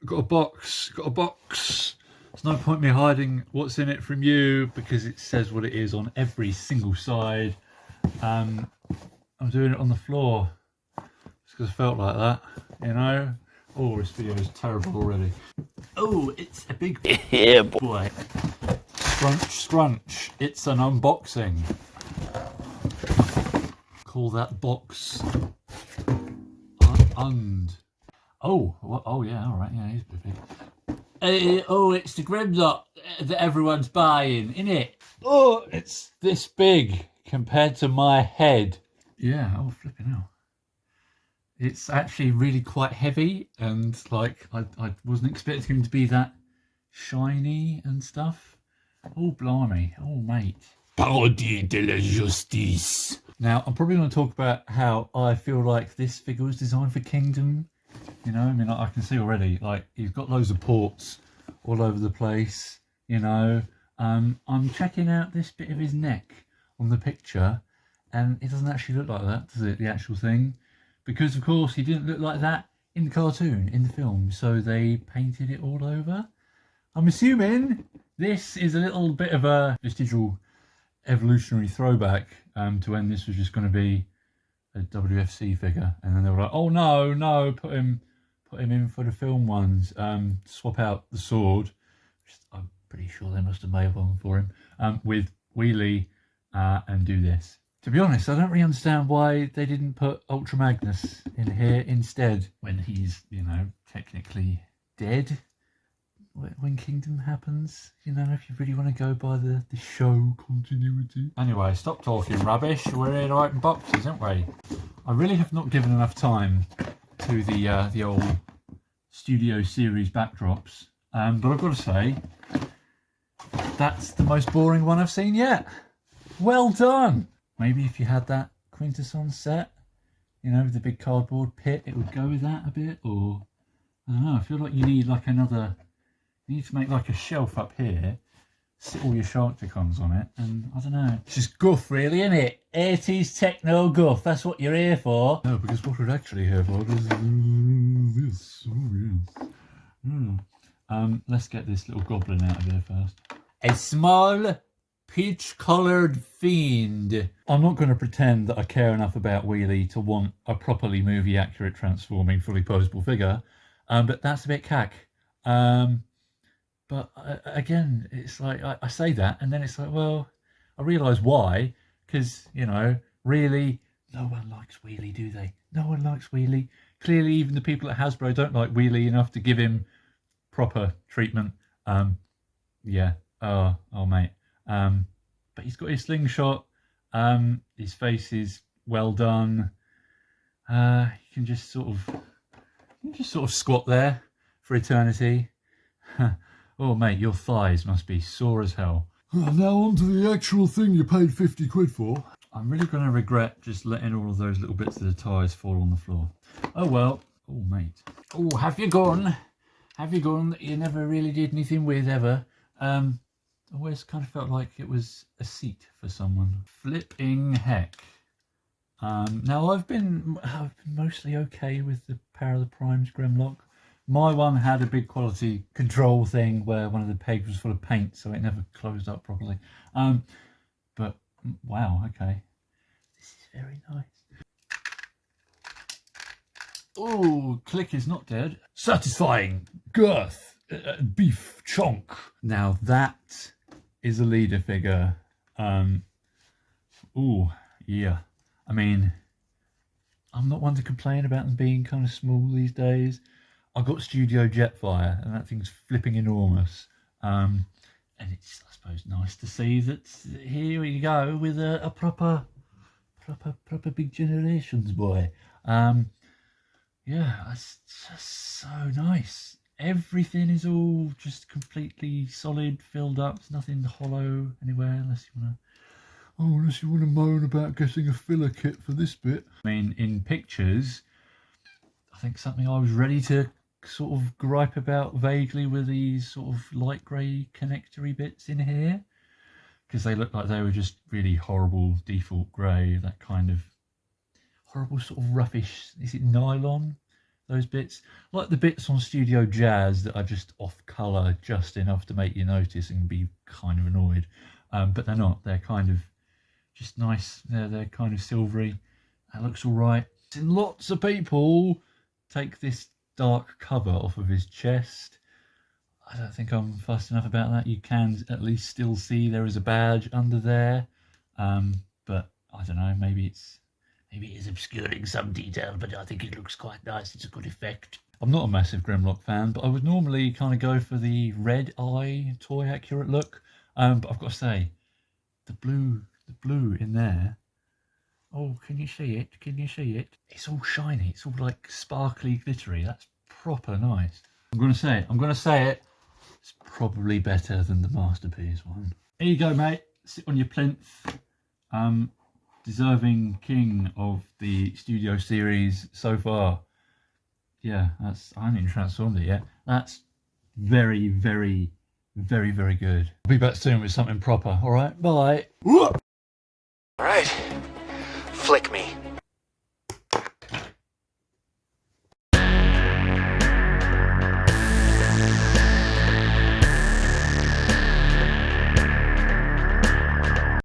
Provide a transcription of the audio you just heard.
Got a box. Got a box. There's no point me hiding what's in it from you because it says what it is on every single side. I'm doing it on the floor just because I felt like that, you know. Oh, this video is terrible already. Oh, it's a big boy. Scrunch, scrunch. It's an unboxing. Call that box Oh, well, oh yeah, all right, yeah, he's a bit big. Oh, it's the GRIMLOCK that everyone's buying, isn't it? Oh, it's this big compared to my head. Yeah, oh, flipping hell. It's actually really quite heavy, and like I wasn't expecting him to be that shiny and stuff. Oh, blimey. Oh, mate. Parodie de la justice. Now, I'm probably going to talk about how I feel like this figure was designed for Kingdom. You know, I mean, I can see already, like, he's got loads of ports all over the place, you know. I'm checking out this bit of his neck on the picture, and it doesn't actually look like that, does it, the actual thing? Because, of course, he didn't look like that in the cartoon, in the film, so they painted it all over. I'm assuming this is a little bit of a vestigial evolutionary throwback to when this was just going to be a WFC figure, and then they were like, oh no, put him in for the film ones, swap out the sword, which I'm pretty sure they must have made one for him, with Wheelie, and do this. To be honest, I don't really understand why they didn't put Ultra Magnus in here instead, when he's, you know, technically dead when Kingdom happens, you know, if you really want to go by the show continuity. Anyway, stop talking rubbish. We're here to open boxes, aren't we? I really have not given enough time to the old studio series backdrops, but I've got to say, that's the most boring one I've seen yet. Well done. Maybe if you had that Quintesson set, you know, with the big cardboard pit, it would go with that a bit, or I don't know, I feel like you need like another. You need to make like a shelf up here, sit all your Sharkticons on it, and I don't know. It's just guff, really, isn't it? 80s techno guff, that's what you're here for. No, because what we're actually here for is this. Oh, yes. Let's get this little goblin out of here first. A small, peach-coloured fiend. I'm not going to pretend that I care enough about Wheelie to want a properly movie-accurate transforming, fully posable figure, but that's a bit cack. But again, it's like, I say that, and then it's like, well, I realise why. Because, you know, really, no one likes Wheelie, do they? No one likes Wheelie. Clearly, even the people at Hasbro don't like Wheelie enough to give him proper treatment. Yeah. Oh, mate. But he's got his slingshot. His face is well done. You can just sort of squat there for eternity. Oh, mate, your thighs must be sore as hell. Now on to the actual thing you paid 50 quid for. I'm really going to regret just letting all of those little bits of the tyres fall on the floor. Oh, well. Oh, mate. Oh, have you gone? Have you gone that you never really did anything with, ever? Always kind of felt like it was a seat for someone. Flipping heck. Now, I've been mostly okay with the Power of the Primes GRIMLOCK. My one had a big quality control thing where one of the pegs was full of paint, so it never closed up properly. But wow, okay, this is very nice. Oh, Click is not dead. Satisfying girth, beef chonk. Now that is a leader figure. Oh yeah, I mean, I'm not one to complain about them being kind of small these days. I've got Studio Jetfire, and that thing's flipping enormous. And it's, I suppose, nice to see that here we go with a proper Big Generations boy. Yeah, it's just so nice. Everything is all just completely solid, filled up. There's nothing hollow anywhere, unless you want to moan about getting a filler kit for this bit. I mean, in pictures, I think something I was ready to sort of gripe about vaguely with these sort of light grey connectory bits in here, because they look like they were just really horrible default grey, that kind of horrible sort of roughish, is it nylon? Those bits, like the bits on Studio Jazz that are just off colour just enough to make you notice and be kind of annoyed, but they're not. They're kind of just nice. They're kind of silvery. That looks all right. And lots of people take this dark cover off of his chest. I don't think I'm fussed enough about that. You can at least still see there is a badge under there, but I don't know. Maybe it is obscuring some detail, but I think it looks quite nice. It's a good effect. I'm not a massive Grimlock fan, but I would normally kind of go for the red eye toy accurate look. But I've got to say, the blue in there. Oh, can you see it? Can you see it? It's all shiny. It's all like sparkly, glittery. That's proper nice. I'm gonna say it. It's probably better than the Masterpiece one. Here you go, mate. Sit on your plinth. Deserving king of the Studio series so far. Yeah, I haven't even transformed it yet. That's very, very, very, very good. I'll be back soon with something proper. All right, bye. All right, flick me.